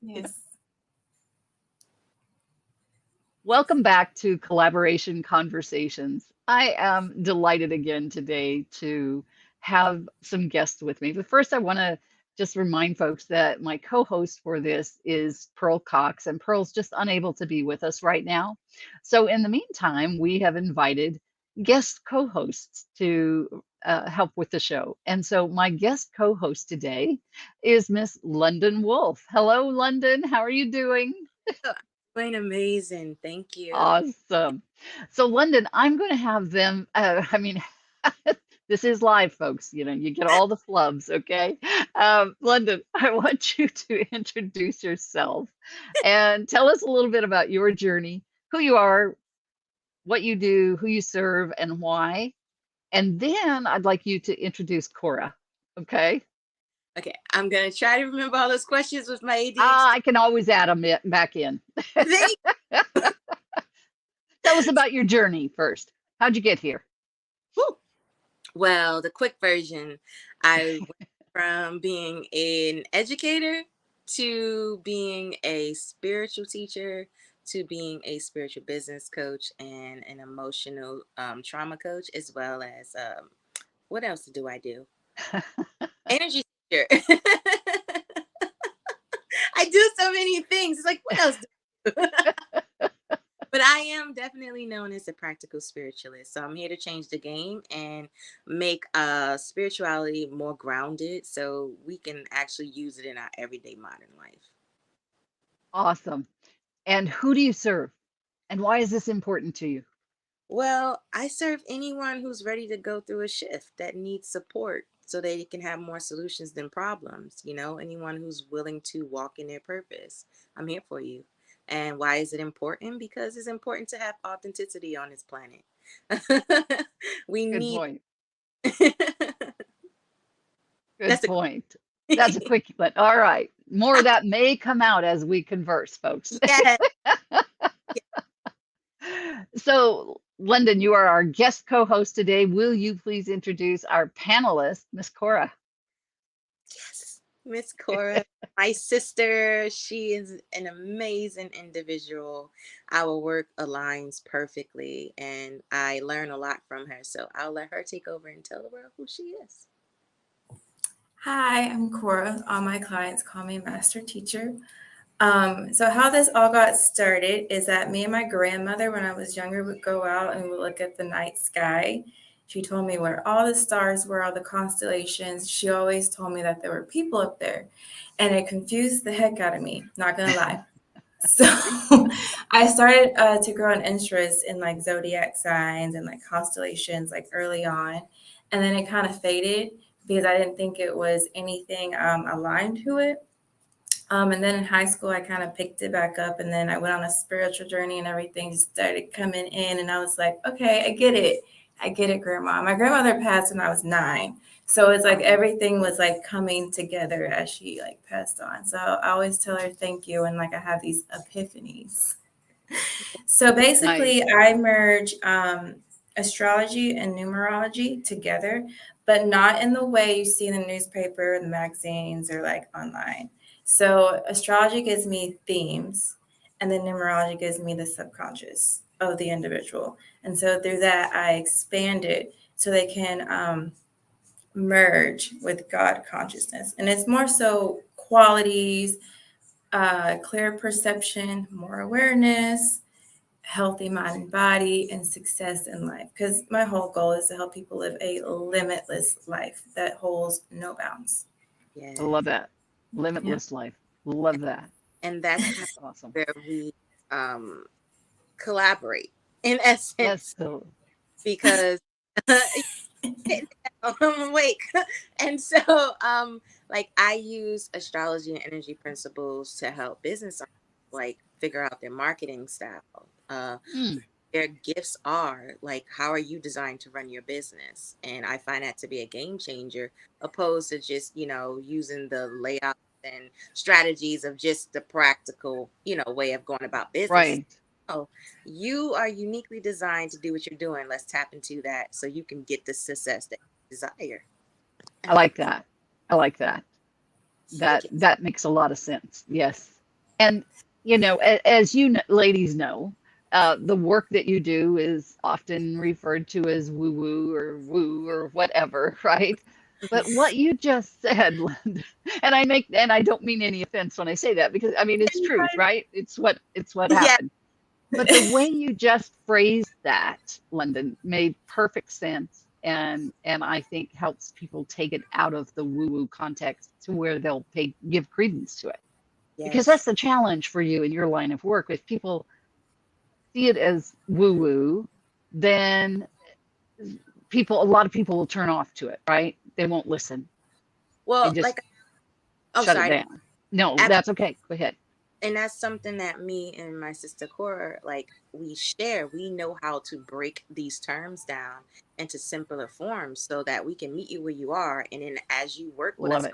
Yes. Welcome back to Collaboration Conversations. I am delighted again today to have some guests with me. But first, I want to just remind folks that my co host for this is Pearl Cox, and Pearl's just unable to be with us right now. So, in the meantime, we have invited guest co hosts to help with the show. And so, my guest co host today is Miss London Wolfe. Hello, London. How are you doing? Oh, doing amazing. Thank you. Awesome. So, London, I'm going to have them. This is live, folks. You know, you get all the flubs, okay? London, I want you to introduce yourself and tell us a little bit about your journey, who you are, what you do, who you serve, and why. And then I'd like you to introduce Cora, okay? Okay, I'm gonna try to remember all those questions with my ADHD. I can always add them back in. Thing. Tell us about your journey first. How'd you get here? Whew. Well, the quick version, I went from being an educator to being a spiritual teacher to being a spiritual business coach and an emotional trauma coach, as well as what else do I do? Energy teacher. I do so many things. It's like, what else do I do? But I am definitely known as a practical spiritualist. So I'm here to change the game and make spirituality more grounded so we can actually use it in our everyday modern life. Awesome. And who do you serve? And why is this important to you? Well, I serve anyone who's ready to go through a shift that needs support so they can have more solutions than problems. Anyone who's willing to walk in their purpose. I'm here for you. And why is it important? Because it's important to have authenticity on this planet. We Good need. point. Good That's a. point. That's a quick, but all right. More of that may come out as we converse, folks. Yes. So, London, you are our guest co-host today. Will you please introduce our panelist, Miss Cora? Yes. Miss Cora, my sister, she is an amazing individual. Our work aligns perfectly, and I learn a lot from her. So I'll let her take over and tell the world who she is. Hi, I'm Cora. All my clients call me Master Teacher. So how this all got started is that me and my grandmother, when I was younger, would go out and we would look at the night sky. She told me where all the stars were, all the constellations. She always told me that there were people up there, and it confused the heck out of me. Not gonna lie. So I started to grow an interest in like zodiac signs and like constellations like early on, and then it kind of faded because I didn't think it was anything aligned to it. And then in high school, I kind of picked it back up, and then I went on a spiritual journey, and everything just started coming in, and I was like, okay, I get it. I get it, Grandma. My grandmother passed when I was 9. So it's like everything was like coming together as she like passed on. So I always tell her thank you, and like I have these epiphanies. So basically, Nice. I merge astrology and numerology together, but not in the way you see in the newspaper, the magazines, or like online. So astrology gives me themes, and then numerology gives me the subconscious of the individual. And so through that, I expand it so they can merge with God consciousness. And it's more so qualities, clear perception, more awareness, healthy mind and body, and success in life. Because my whole goal is to help people live a limitless life that holds no bounds. I love Yes. that. Yeah. Limitless life. Love that. And that's kind That's awesome. of where we um, collaborate in Yes. essence So, because I'm awake. And so, like I use astrology and energy principles to help business owners like figure out their marketing style. mm, Their gifts are like, how are you designed to run your business? And I find that to be a game changer, opposed to just using the layout and strategies of just the practical way of going about business. right. Oh, you are uniquely designed to do what you're doing. Let's tap into that so you can get the success that you desire. I And like that. I like that. thank That you. that makes a lot of sense. Yes. And, as ladies know, the work that you do is often referred to as woo or whatever, right? But what you just said, Linda, and I don't mean any offense when I say that, because I mean it's truth, right? It's what Yeah. happened. But the way you just phrased that, London, made perfect sense, and I think helps people take it out of the woo-woo context to where they'll give credence to it. Because that's Yes. the challenge for you in your line of work. If people see it as woo-woo, then a lot of people will turn off to it, right? They won't listen. They Well, just like, oh, shut it sorry. down. No, Ab- that's okay. Go ahead. And that's something that me and my sister Cora, like, we share. We know how to break these terms down into simpler forms so that we can meet you where you are. And then as you work with Love us,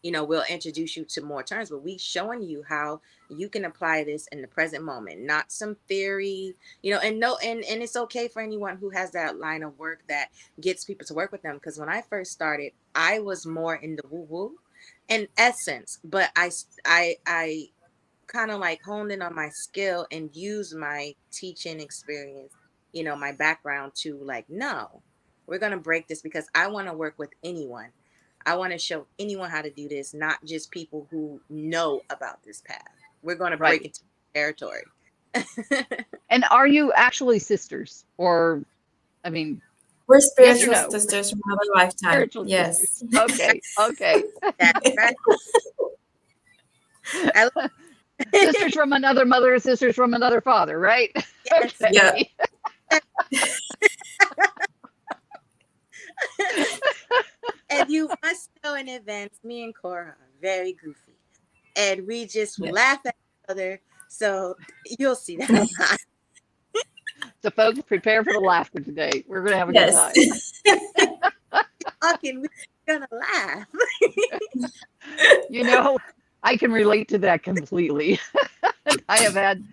it. we'll introduce you to more terms, but we showing you how you can apply this in the present moment, not some theory, and no, and it's okay for anyone who has that line of work that gets people to work with them. Because when I first started, I was more in the woo woo in essence, but I kind of like honed in on my skill and used my teaching experience, my background to like, no, we're going to break this because I want to work with anyone. I want to show anyone how to do this, not just people who know about this path. We're going to break Right. into territory. And are you actually sisters? Or, I mean, We're yes or spiritual no? sisters from another lifetime. Spiritual Yes. sisters. Okay. Okay. That's right. I, Sisters from another mother, sisters from another father, right? yes. Yeah. Okay. And you must know in advance, me and Cora are very goofy. And we just Yeah. laugh at each other. So you'll see that a lot. So, folks, prepare for the laughter today. We're going to have a good Yes. time. Talking, we're gonna laugh. I can relate to that completely. I have had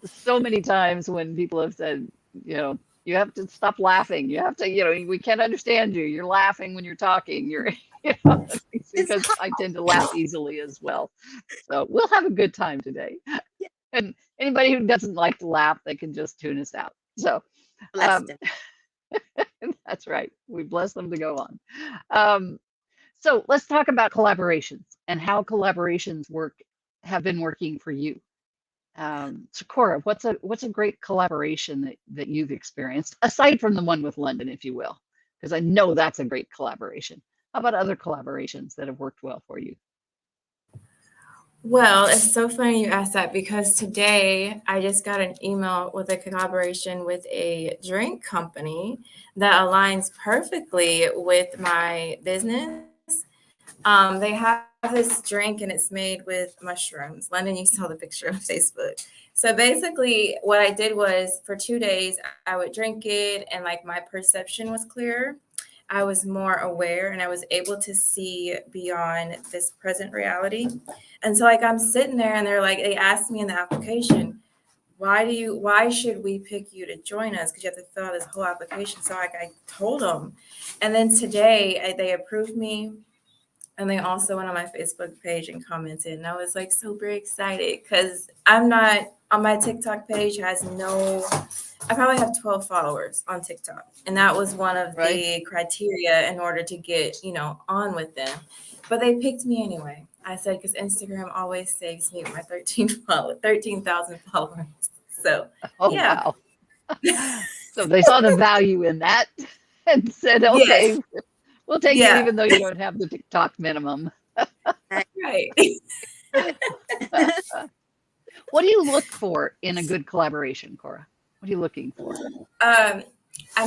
so many times when people have said, you have to stop laughing. You have to, we can't understand you. You're laughing when you're talking. It's It's because I tend to laugh easily as well. So we'll have a good time today. And anybody who doesn't like to laugh, they can just tune us out. So blessed. um, that's right. We bless them to go on. Um, so let's talk about collaborations and how collaborations have been working for you. So Cora, what's a great collaboration that you've experienced aside from the one with London, if you will, because I know that's a great collaboration. How about other collaborations that have worked well for you? Well, it's so funny you asked that because today I just got an email with a collaboration with a drink company that aligns perfectly with my business. They have this drink and it's made with mushrooms. London, you saw the picture on Facebook. So basically, what I did was for 2 days, I would drink it and like my perception was clearer. I was more aware and I was able to see beyond this present reality. And so, like, I'm sitting there and they asked me in the application, why should we pick you to join us? Because you have to fill out this whole application. So, like, I told them. And then today, they approved me. And they also went on my Facebook page and commented. And I was like super excited because I'm not on my TikTok page I probably have 12 followers on TikTok. And that was one of Right. the criteria in order to get, on with them. But they picked me anyway. I said, because Instagram always saves me with my 13,000 followers. So, Oh, yeah. wow. So they saw the value in that and said, Yes. okay, we'll take you Yeah. even though you don't have the TikTok minimum. Right. What do you look for in a good collaboration, Cora? What are you looking for? I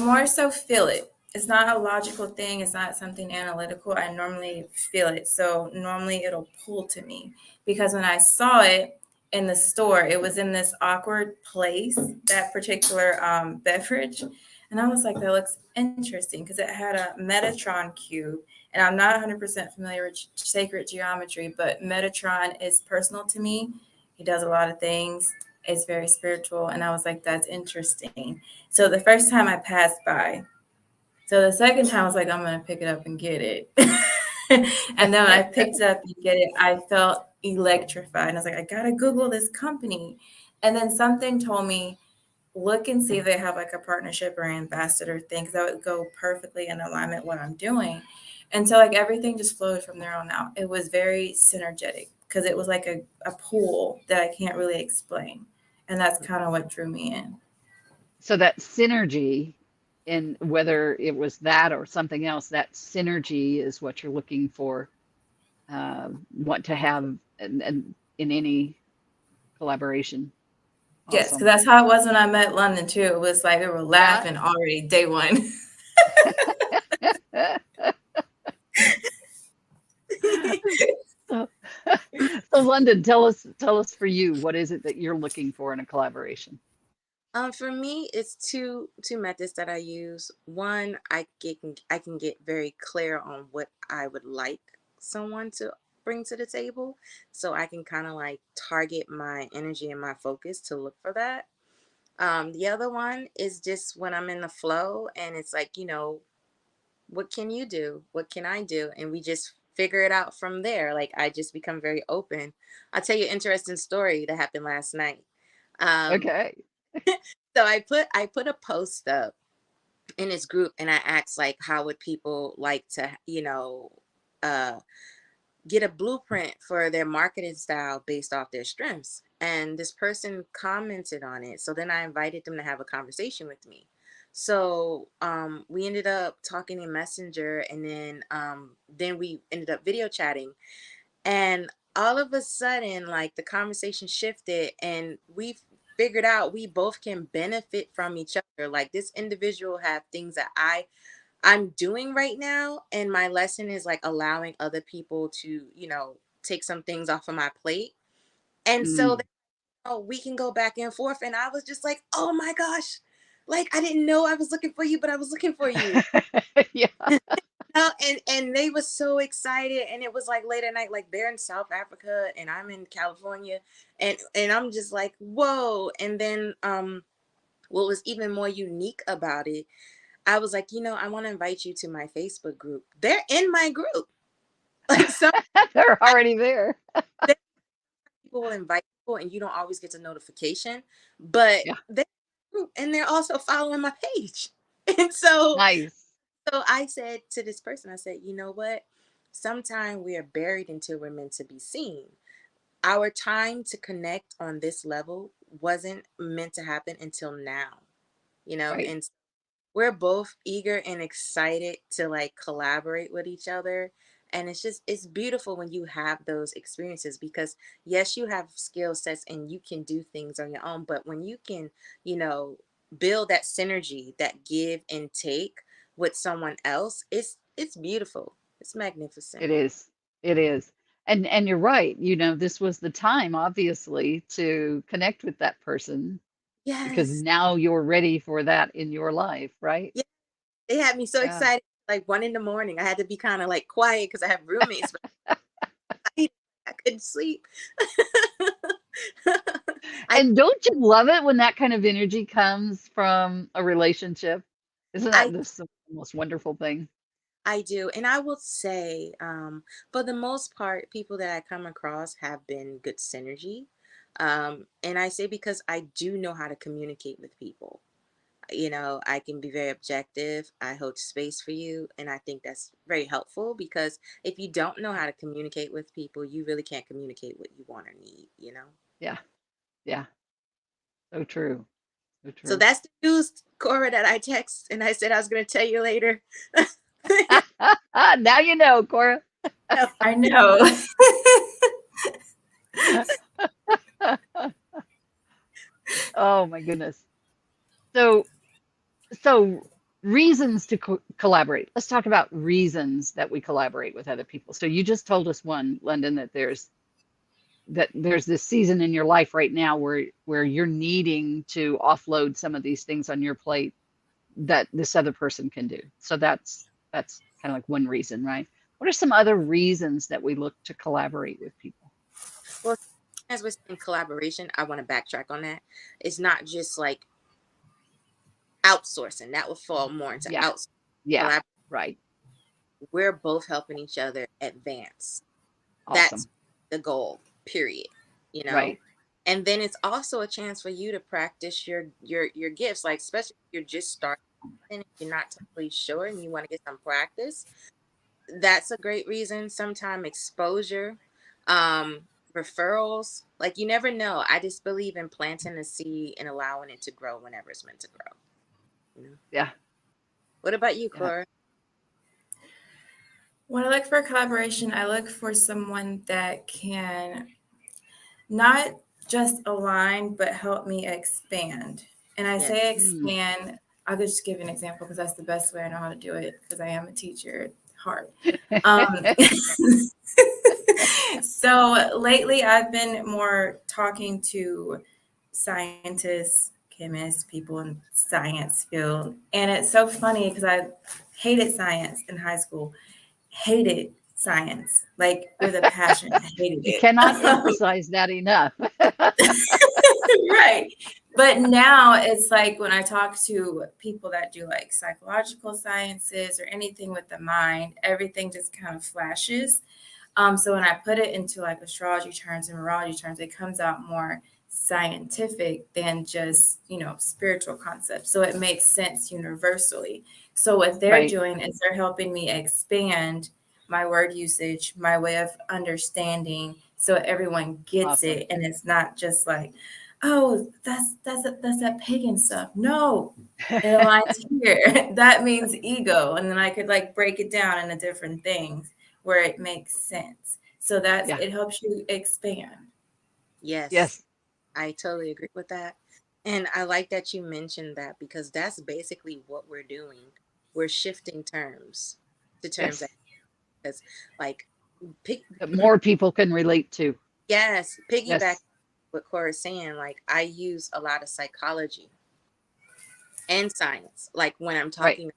more so feel it. It's not a logical thing. It's not something analytical. I normally feel it. So normally it'll pull to me because when I saw it in the store, it was in this awkward place, that particular beverage. And I was like, that looks interesting because it had a Metatron cube. And I'm not 100% familiar with sacred geometry, but Metatron is personal to me. He does a lot of things. It's very spiritual. And I was like, that's interesting. So the first time I passed by. So the second time I was like, I'm going to pick it up and get it. And then when I picked it up and get it, I felt electrified. And I was like, I gotta Google this company. And then something told me, look and see if they have like a partnership or ambassador thing, because that would go perfectly in alignment with what I'm doing. And so like everything just flowed from there on out. It was very synergetic because it was like a pool that I can't really explain. And that's kind of what drew me in. So that synergy, in whether it was that or something else, that synergy is what you're looking for, want to have and in any collaboration. Yes, because Awesome. that's how it was when I met London too. It was like we were Yeah. laughing already day one. So, so London, tell us for you, what is it that you're looking for in a collaboration? For me, it's two methods that I use. One, I can get very clear on what I would like someone to bring to the table, so I can kind of like target my energy and my focus to look for that. The other one is just when I'm in the flow, and it's like, what can you do? What can I do? And we just figure it out from there. Like I just become very open. I'll tell you an interesting story that happened last night. Um, Okay. so I put a post up in this group, and I asked like, how would people like to, uh, get a blueprint for their marketing style based off their strengths. And this person commented on it. So then I invited them to have a conversation with me. So we ended up talking in Messenger, and then we ended up video chatting. And all of a sudden, like the conversation shifted, and we figured out we both can benefit from each other. Like this individual have things that I'm doing right now, and my lesson is like allowing other people to, take some things off of my plate. And so Mm. we can go back and forth. And I was just like, oh my gosh, like I didn't know I was looking for you, but I was looking for you. Yeah. And they were so excited, and it was like late at night, like they're in South Africa and I'm in California, and I'm just like, whoa. And then what was even more unique about it, I was like, I want to invite you to my Facebook group. They're in my group. Like some They're already there. people will invite people and you don't always get a notification, but Yeah. they're in my group and they're also following my page. And Nice. so I said to this person, I said, you know what? Sometimes we are buried until we're meant to be seen. Our time to connect on this level wasn't meant to happen until now, Right. and we're both eager and excited to like collaborate with each other. And it's beautiful when you have those experiences, because yes, you have skill sets and you can do things on your own, but when you can, you know build that synergy, that give and take with someone else, it's beautiful, it's magnificent. It is. It is. And you're right. This was the time, obviously, to connect with that person because Yes. now you're ready for that in your life, right? Yeah, they had me so Yeah. excited, like 1 a.m. I had to be kind of like quiet because I have roommates, but I couldn't sleep. I And don't you love it when that kind of energy comes from a relationship? Isn't that I the most wonderful thing? I do. And I will say, for the most part, people that I come across have been good synergy. And I say because I do know how to communicate with people. I can be very objective. I hold space for you. And I think that's very helpful, because if you don't know how to communicate with people, you really can't communicate what you want or need. Yeah. Yeah. So true. So So true. that's the news, Cora, that I text and I said I was going to tell you later. Now you know, Cora. I know. Oh my goodness. So so reasons to collaborate. Let's talk about reasons that we collaborate with other people. So you just told us one, London, that there's this season in your life right now where you're needing to offload some of these things on your plate that this other person can do. So that's kind of like one reason, right? What are some other reasons that we look to collaborate with people? Well, as we're saying collaboration, I want to backtrack on that. It's not just like outsourcing. That would fall more into Yeah. outsourcing. Yeah. Collab- Right. we're both helping each other advance. That's Awesome. the goal. period, you know. Right. And then it's also a chance for you to practice your gifts, like especially if you're just starting and you're not totally sure and you want to get some practice. That's a great reason. Sometime exposure, referrals, like you never know. I just believe in planting a seed and allowing it to grow whenever it's meant to grow, you know. Yeah. What about you, Yeah. Cora? When I look for collaboration, I look for someone that can not just align, but help me expand. And I Yeah. say Mm. expand, I'll just give you an example because that's the best way I know how to do it because I am a teacher at heart. So lately I've been more talking to scientists, chemists, people in science field. And it's so funny because I hated science in high school, hated science, like with a passion. I hated You it. cannot emphasize that enough. Right. But now it's like when I talk to people that do like psychological sciences or anything with the mind, everything just kind of flashes. So when I put it into like astrology terms and numerology terms, it comes out more scientific than just, spiritual concepts. So it makes sense universally. So what they're Right. doing is they're helping me expand my word usage, my way of understanding, so everyone gets Awesome. it, and it's not just like, oh, that's that pagan stuff. No, it aligns here. That means ego, and then I could like break it down into different things where it makes sense. So Yeah. it helps you expand. Yes, Yes. I totally agree with that. And I like that you mentioned that because that's basically what we're doing. We're shifting terms to terms that, Yes. because like pick That more people can relate to. yes, piggyback Yes. what Cora's saying, like I use a lot of psychology and science, like when I'm Right. talking,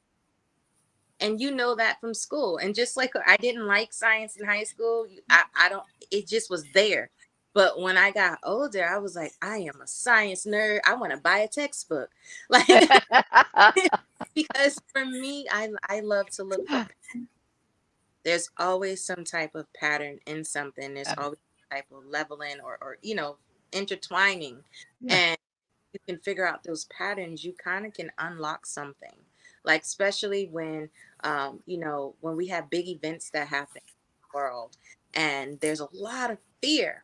and you know that from school. And just like I didn't like science in high school, I don't, it just was there. But when I got older, I was like, I am a science nerd. I want to buy a textbook. Like, because for me, I love to look for, there's always some type of pattern in something. There's Yeah. always some type of leveling or intertwining. Yeah. And you can figure out those patterns, you kind of can unlock something. Like especially when when we have big events that happen in the world and there's a lot of fear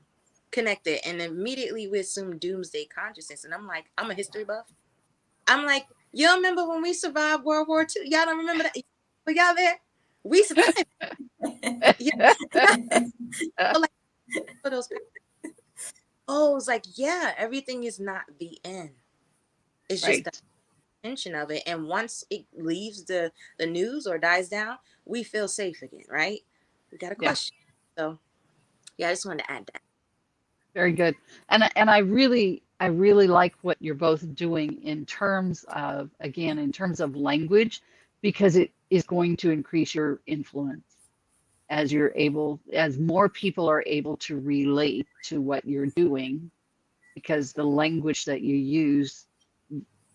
connected, and immediately we assume doomsday consciousness. And I'm like, I'm a history buff. I'm like, you don't remember when we survived World War II? Y'all don't remember that? Were y'all there? We survived. Yeah. So like for those, oh, it's like, yeah, everything is not the end. It's just Right. tension of it, and once it leaves the news or dies down, we feel safe again, right? We got a Yeah. question. So yeah, I just wanted to add that. Very good. And I really like what you're both doing in terms of, again, in terms of language, because it is going to increase your influence as more people are able to relate to what you're doing, because the language that you use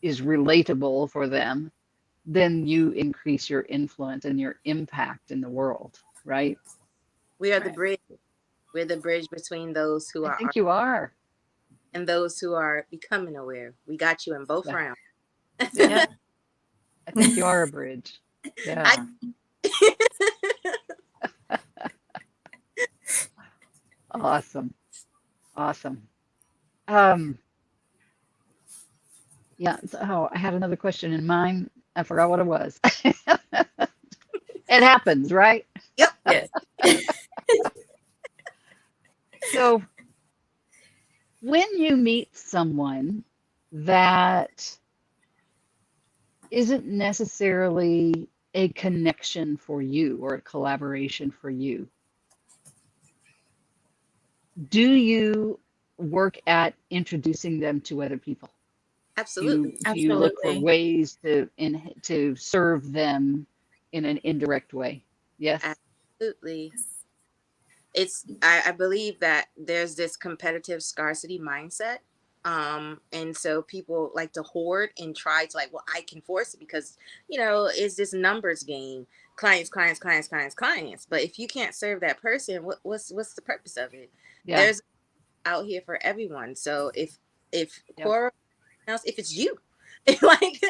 is relatable for them, then you increase your influence and your impact in the world, right? We are the Right. bridge. We're the bridge between those who I are think you are. and those who are becoming aware. We got you in both Yeah. rounds. Yeah. Yep. I think you are a bridge. I Yeah. Awesome. Awesome. Um, yeah. So I had another question in mind. I forgot what it was. It happens, right? yep. Yes. So when you meet someone that isn't necessarily a connection for you or a collaboration for you, do you work at introducing them to other people? Absolutely. Do you look for Absolutely. ways to serve them in an indirect way? Yes. Absolutely. I believe that there's this competitive scarcity mindset. And so people like to hoard and try to like, well, I can force it because, it's this numbers game. Clients, clients, clients, clients, clients. But if you can't serve that person, what's the purpose of it? Yeah. There's out here for everyone. So if Yep. Cora else, if it's you, if like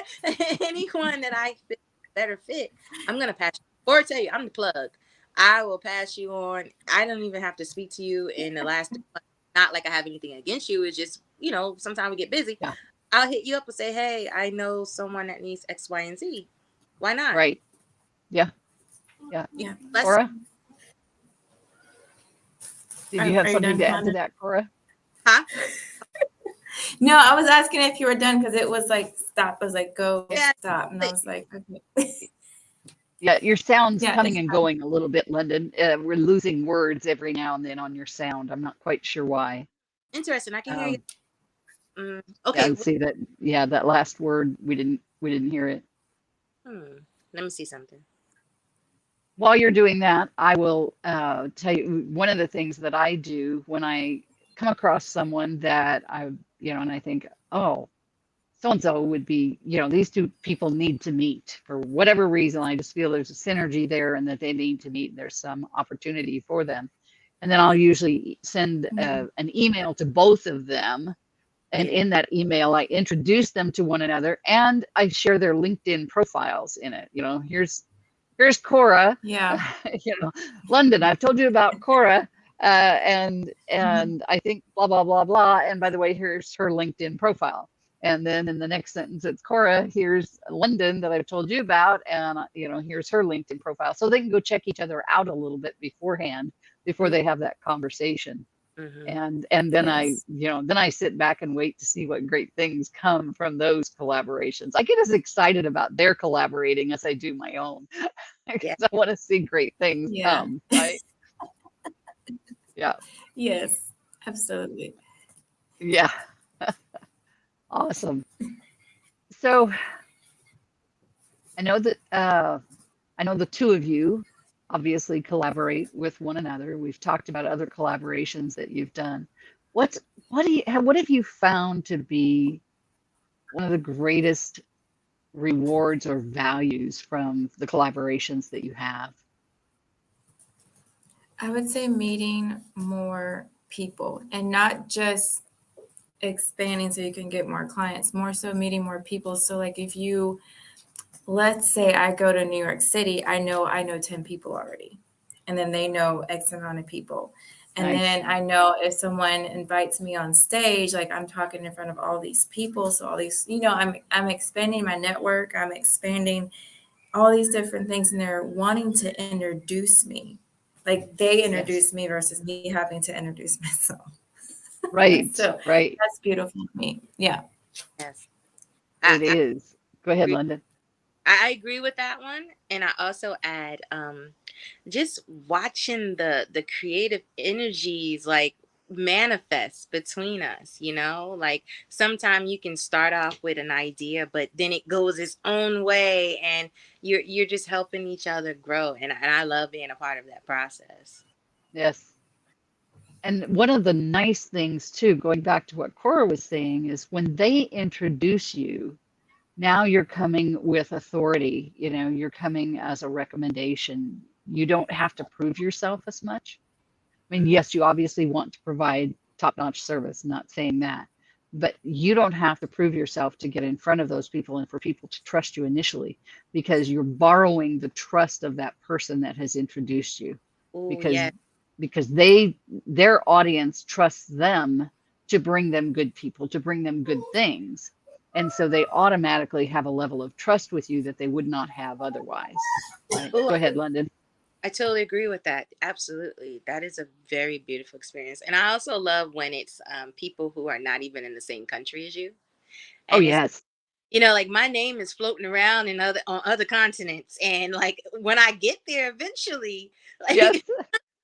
anyone that I fit better fit, I'm gonna pass you. Or tell you, I'm the plug. I will pass you on. I don't even have to speak to you in the last 3 months. Not like I have anything against you. It's just, sometimes we get busy. Yeah. I'll hit you up and say, hey, I know someone that needs X, Y, and Z. Why not? Right. Yeah. Yeah. Yeah. Cora, did you have Are you something done, to add to London? that, Cora? Huh? No, I was asking if you were done because it was like stop. I was like go Yeah. stop, and I was like, okay. Yeah, your sound's Yeah, coming it's and fine. going a little bit, London. We're losing words every now and then on your sound. I'm not quite sure why. Interesting. I can hear you. Yeah, Okay. and see that. Yeah, that last word we didn't hear it. Let me see something. While you're doing that, I will tell you one of the things that I do when I come across someone that and I think, oh, so and so would be, these two people need to meet for whatever reason. I just feel there's a synergy there and that they need to meet. There's some opportunity for them. And then I'll usually send an email to both of them. And Yeah. in that email, I introduce them to one another and I share their LinkedIn profiles in it. Here's Cora, Yeah. London, I've told you about Cora. And I think blah, blah, blah, blah. And by the way, here's her LinkedIn profile. And then in the next sentence, it's Cora, here's London that I've told you about. And, here's her LinkedIn profile. So they can go check each other out a little bit beforehand before they have that conversation. And then I sit back and wait to see what great things come from those collaborations. I get as excited about their collaborating as I do my own because I want to see great things come, right? Yeah. Yes, absolutely. Yeah. Awesome. So I know that the two of you obviously collaborate with one another. We've talked about other collaborations that you've done. What have you found to be one of the greatest rewards or values from the collaborations that you have? I would say meeting more people and not just expanding so you can get more clients, more so meeting more people. So like if you, let's say I go to New York City, I know 10 people already. And then they know X amount of people. And Nice. then I know if someone invites me on stage, like I'm talking in front of all these people. So all these, I'm expanding my network. I'm expanding all these different things, and they're wanting to introduce me. Like they introduce me versus me having to introduce myself. Right. So Right. that's beautiful to me. Yeah. Yes. It is. Go ahead, London. I agree with that one. And I also add just watching the creative energies like manifest between us, like sometimes you can start off with an idea, but then it goes its own way and you're just helping each other grow. And I love being a part of that process. Yes. And one of the nice things too, going back to what Cora was saying, is when they introduce you, now you're coming with authority, you're coming as a recommendation. You don't have to prove yourself as much. I mean, yes, you obviously want to provide top-notch service, not saying that, but you don't have to prove yourself to get in front of those people and for people to trust you initially, because you're borrowing the trust of that person that has introduced you. Oh, because yeah. because their audience trusts them to bring them good people, to bring them good things. And so they automatically have a level of trust with you that they would not have otherwise. Right? Ooh, Go ahead, London. I totally agree with that. Absolutely. That is a very beautiful experience. And I also love when it's people who are not even in the same country as you. Oh, And it's, yes. like my name is floating around on other continents. And like when I get there eventually, like Yes.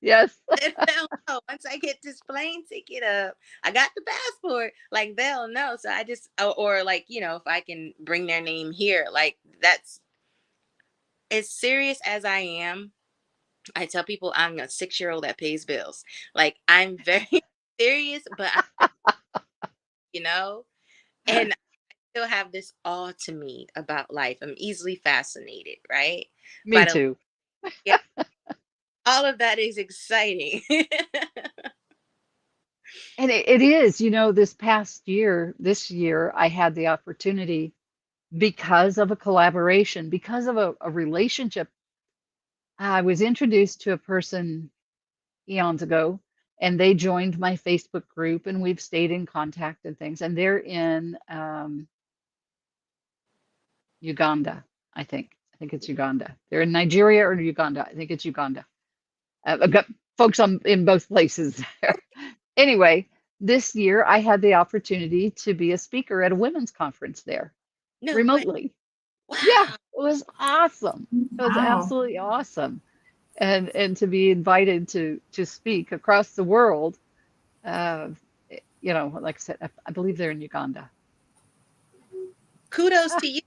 Yes. they'll know once I get this plane ticket up, I got the passport, like they'll know. So I just, or like, if I can bring their name here, like that's as serious as I am. I tell people I'm a 6-year-old that pays bills. Like I'm very serious, but you know, and I still have this awe to me about life. I'm easily fascinated, right? Me By the too. yeah, all of that is exciting. And it is, this past year, this year, I had the opportunity because of a collaboration, because of a relationship. I was introduced to a person eons ago, and they joined my Facebook group, and we've stayed in contact and things. And they're in Uganda, I think. I think it's Uganda. They're in Nigeria or Uganda. I think it's Uganda. I've got folks in both places there. Anyway, this year I had the opportunity to be a speaker at a women's conference there No way. remotely. Yeah, Wow. it was awesome. It was Wow. absolutely awesome. And to be invited to speak across the world, uh, like I said, I believe they're in Uganda. Kudos to you.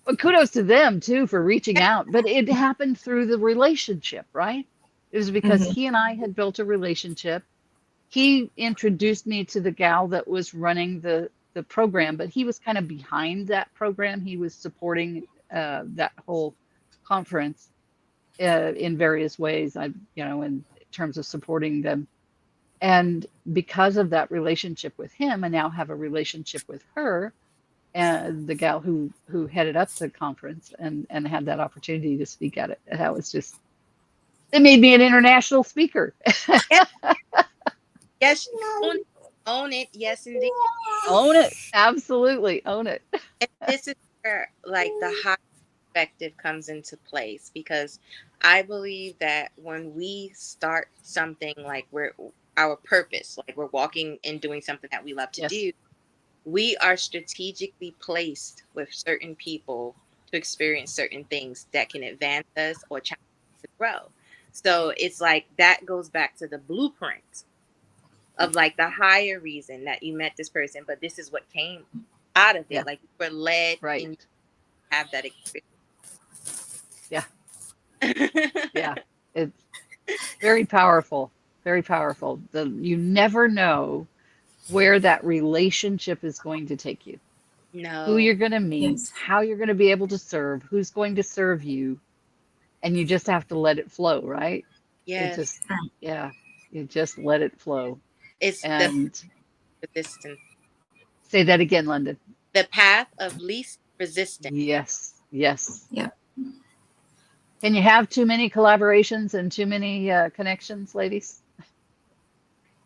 Well, kudos to them too for reaching out, but it happened through the relationship, right? It was because Mhm. he and I had built a relationship. He introduced me to the gal that was running the program, but he was kind of behind that program. He was supporting that whole conference in various ways. In terms of supporting them, and because of that relationship with him, I now have a relationship with her and the gal who headed up the conference and had that opportunity to speak at it. And that was just it made me an international speaker. Yes, yes, own it. Own it. Yes, indeed. Own it. Absolutely own it. And this is where like the high perspective comes into place, because I believe that when we start something like we're our purpose, like we're walking and doing something that we love to Yes. do, we are strategically placed with certain people to experience certain things that can advance us or challenge us to grow. So it's like that goes back to the blueprint of like the higher reason that you met this person, but this is what came out of Yeah. it. Like you were led Right. and you have that Yeah. experience. Yeah. It's very powerful. Very powerful. You never know where that relationship is going to take you, who No. you're going to meet, Yes. how you're going to be able to serve, who's going to serve you, and you just have to let it flow, right? It Yes. just, yeah, you just let it flow. It's the And resistance. say that again, London. The path of least resistance. Yes, yes. Yeah. Can you have too many collaborations and too many connections, ladies?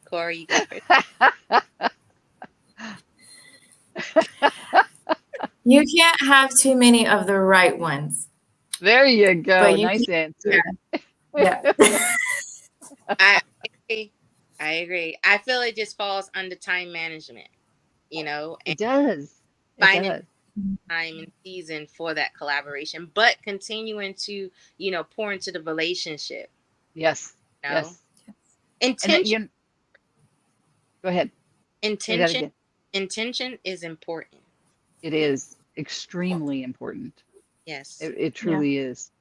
Cora, you go first. You can't have too many of the right ones, There you go. but you Nice can. answer. Yeah. I agree. I agree. I feel it just falls under time management, and It does. It finding does. time and season for that collaboration, but continuing to, pour into the relationship, Yes. you know. Yes. And Intention, go ahead. Say that intention, again. intention is important. It is extremely important. Yes. It Yeah. truly is.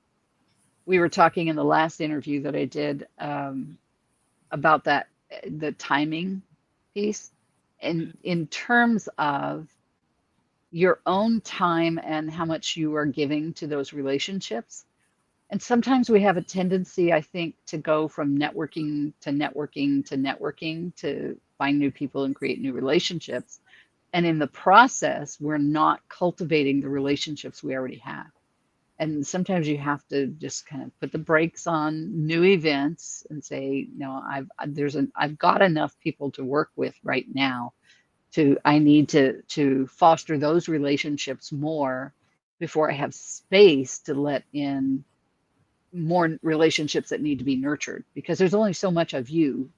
We were talking in the last interview that I did about that, the timing piece, and in terms of your own time and how much you are giving to those relationships. And sometimes we have a tendency, I think, to go from networking to networking to networking to find new people and create new relationships. And in the process, we're not cultivating the relationships we already have. And sometimes you have to just kind of put the brakes on new events and say, no, I've got enough people to work with right now. I need to foster those relationships more before I have space to let in more relationships that need to be nurtured, because there's only so much of you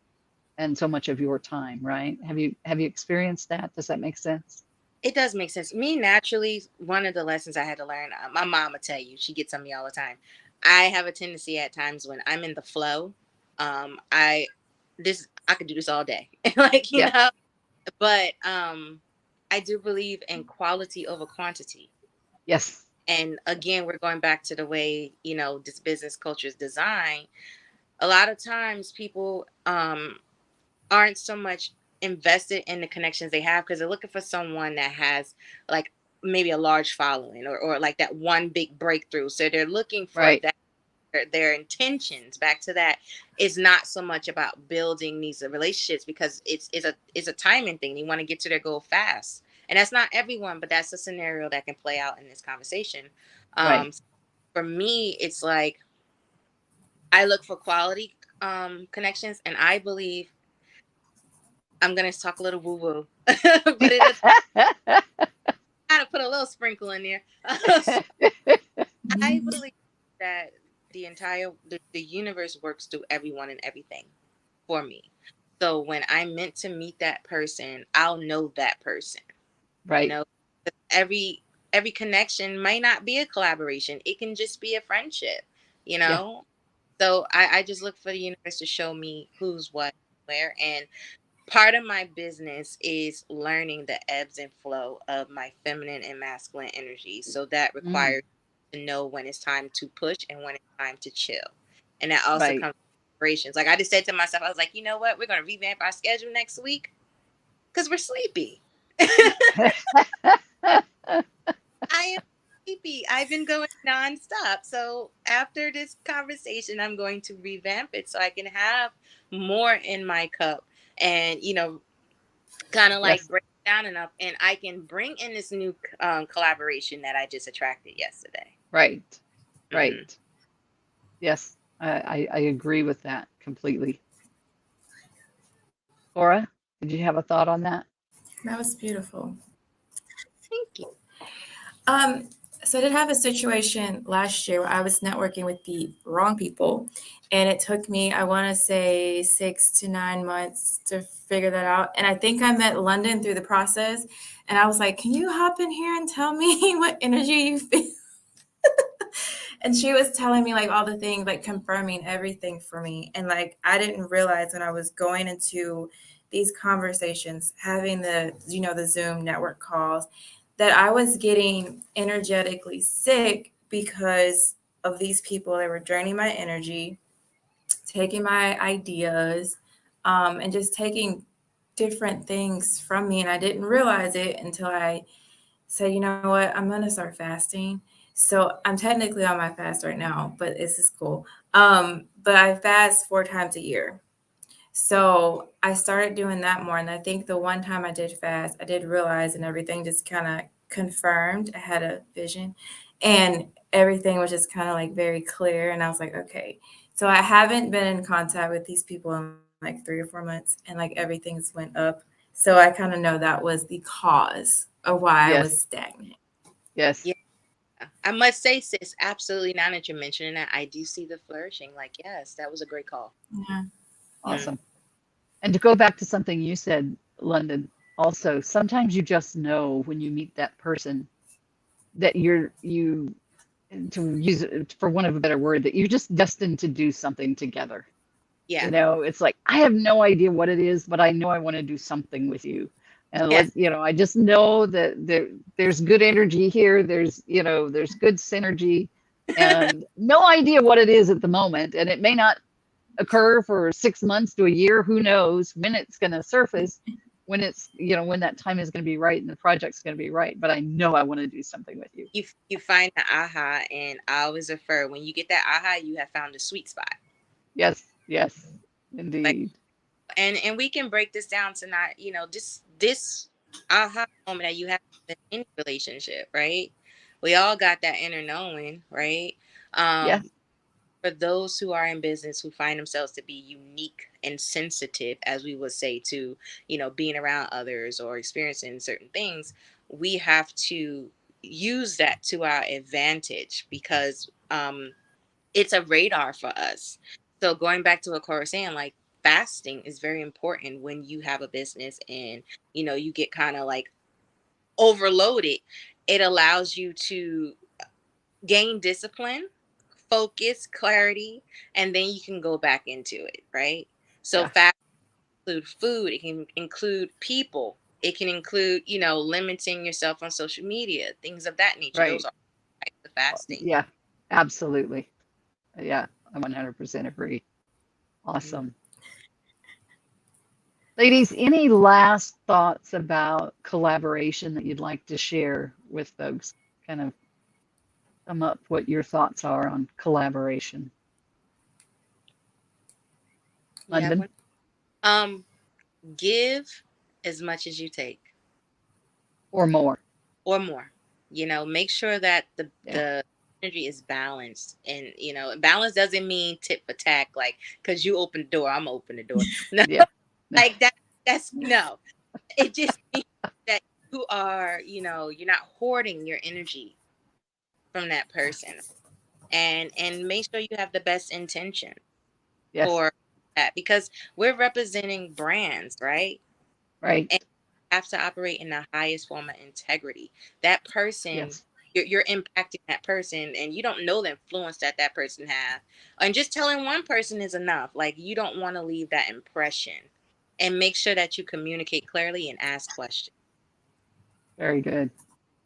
and so much of your time, right? Have you experienced that? Does that make sense? It does make sense. Me, naturally, one of the lessons I had to learn, my mom will tell you, she gets on me all the time. I have a tendency at times when I'm in the flow, I could do this all day. Like, Yeah. but I do believe in quality over quantity. Yes. And again, we're going back to the way, this business culture is designed. A lot of times people aren't so much invested in the connections they have because they're looking for someone that has like maybe a large following or like that one big breakthrough. So they're looking for Right. that their intentions, back to that, is not so much about building these relationships, because it's a timing thing. They want to get to their goal fast, and that's not everyone, but that's a scenario that can play out in this conversation. Right. For me, it's like I look for quality connections, and I believe, I'm gonna talk a little woo woo, but it gotta put a little sprinkle in there. I believe that the universe works through everyone and everything for me. So when I'm meant to meet that person, I'll know that person. You Right. know, every connection might not be a collaboration. It can just be a friendship, you Yeah. know? So I just look for the universe to show me who's what, where. And part of my business is learning the ebbs and flow of my feminine and masculine energy. So that Mm, requires to know when it's time to push and when it's time to chill. And that also right. comes with operations. Like I just said to myself, I was like, you know what? We're going to revamp our schedule next week because we're sleepy. I am sleepy. I've been going nonstop. So after this conversation, I'm going to revamp it so I can have more in my cup, and, kind of like Yes. break it down enough, and I can bring in this new collaboration that I just attracted yesterday. Right. Hmm. Right. Yes. I agree with that completely. Cora, did you have a thought on that? That was beautiful. Thank you. Um, so I did have a situation last year where I was networking with the wrong people, and it took me, I want to say, 6 to 9 months to figure that out. And I think I met London through the process, and I was like, "Can you hop in here and tell me what energy you feel?" And she was telling me like all the things, like confirming everything for me. And like I didn't realize when I was going into these conversations, having the Zoom network calls, that I was getting energetically sick because of these people that were draining my energy, taking my ideas, and just taking different things from me. And I didn't realize it until I said, you know what, I'm going to start fasting. So I'm technically on my fast right now, but this is cool. But I fast 4 times a year. So I started doing that more. And I think the one time I did fast, I did realize, and everything just kind of confirmed. I had a vision and everything was just kind of like very clear. And I was like, okay. So I haven't been in contact with these people in like 3 or 4 months, and like everything's went up. So I kind of know that was the cause of why I Yes. was stagnant. Yes. Yeah, I must say, sis, absolutely, now that you're mentioning that, I do see the flourishing. Like, yes, that was a great call. Yeah. Mm. Awesome. And to go back to something you said, London, also, sometimes you just know when you meet that person that you, to use it for one of a better word, that you're just destined to do something together. Yeah. It's like, I have no idea what it is, but I know I want to do something with you. And Yeah. I just know that there's good energy here. There's good synergy, and no idea what it is at the moment. And it may not occur for 6 months to a year. Who knows when it's going to surface, when when that time is going to be right and the project's going to be right. But I know I want to do something with you. You find the aha, and I always refer, when you get that aha, you have found a sweet spot. Yes, yes, Like, indeed. and we can break this down to not, just this aha moment that you have in any relationship, right? We all got that inner knowing, right? Yes, For those who are in business, who find themselves to be unique and sensitive, as we would say, to, being around others or experiencing certain things, we have to use that to our advantage, because it's a radar for us. So going back to what Cora was saying, like, fasting is very important when you have a business, and you get kind of like overloaded. It allows you to gain discipline, focus, clarity, and then you can go back into it, right? So yeah, fast include food, it can include people, it can include, limiting yourself on social media, things of that nature. Those right. are types of fasting. Yeah, absolutely. Yeah, I 100% agree. Mhm. Awesome. Ladies, any last thoughts about collaboration that you'd like to share with folks? Kind of sum up what your thoughts are on collaboration. You have London? one? Give as much as you take Or more? or more. Make sure that the Yeah. the energy is balanced, and balance doesn't mean tit for tat, like because you open the door, I'm open the door. No, Yeah. like that. That's no. It just means that you're not hoarding your energy from that person, and make sure you have the best intention Yes. for that, because we're representing brands, right? Right. And have to operate in the highest form of integrity. That person, Yes. you're impacting that person, and you don't know the influence that that person have. And just telling one person is enough. Like, you don't want to leave that impression, and make sure that you communicate clearly and ask questions. Very good.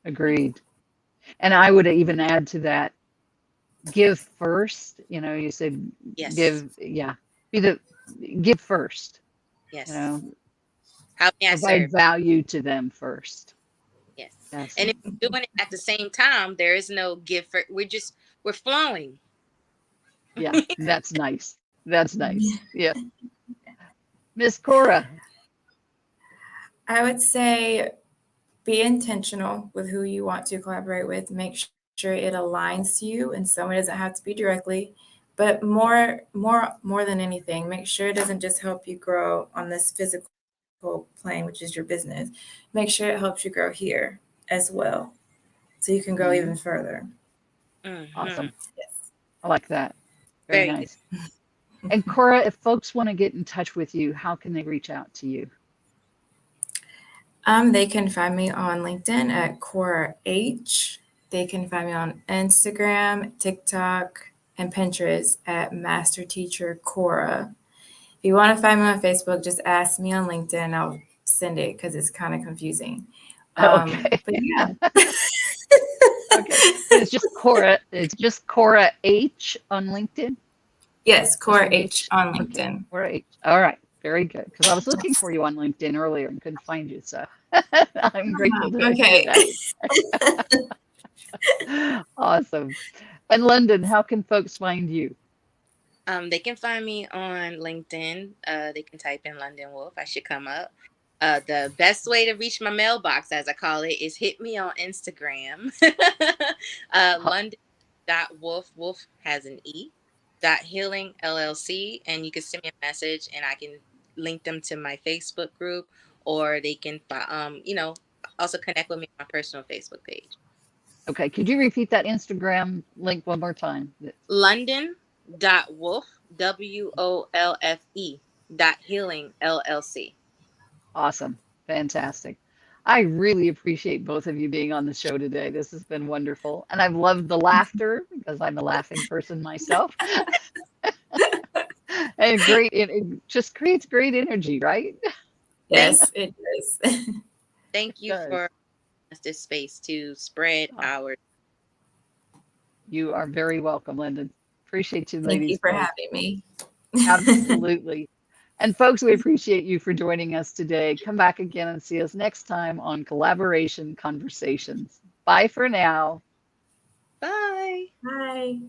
Agreed. And I would even add to that, give first. You said Yes, give, yeah, be the give first, you yes. know, How may I provide serve? value to them first. Yes. Yes. And if you're doing it at the same time, there is no give for. We're flowing. Yeah, that's nice. That's nice. Yeah. Miss Cora. I would say be intentional with who you want to collaborate with. Make sure it aligns to you, and so it doesn't have to be directly. But more than anything, make sure it doesn't just help you grow on this physical plane, which is your business. Make sure it helps you grow here as well, so you can go Mhm. even further. Hmm. Awesome. Yes. I like that. Very Very good. nice. And Cora, if folks want to get in touch with you, how can they reach out to you? They can find me on LinkedIn at Cora H. They can find me on Instagram, TikTok, and Pinterest at Master Teacher Cora. If you want to find me on Facebook, just ask me on LinkedIn. I'll send it because it's kind of confusing. Okay. But yeah. Okay. It's just Cora H on LinkedIn. Yes, Just Cora an H H. on Okay. LinkedIn. Cora H. All right. Very good. Because I was looking for you on LinkedIn earlier and couldn't find you. So I'm grateful to hear Okay. that. Awesome. And London, how can folks find you? They can find me on LinkedIn. They can type in London Wolfe. I should come up. The best way to reach my mailbox, as I call it, is hit me on Instagram. London.wolf. Wolf has an E. Healing LLC. And you can send me a message, and I can link them to my Facebook group, or they can, also connect with me on my personal Facebook page. Okay. Could you repeat that Instagram link one more time? London.wolfe, WOLFE, healing LLC. Awesome. Fantastic. I really appreciate both of you being on the show today. This has been wonderful. And I've loved the laughter because I'm a laughing person myself. And it just creates great energy, right? Thank Yes, it is. thank It you does. for this space to spread Oh, our. you are very welcome, Lyndon. Appreciate you, Thank you ladies, for both. having me. Absolutely. And folks, we appreciate you for joining us today. Come back again and see us next time on Collaboration Conversations. Bye for now. Bye. Bye.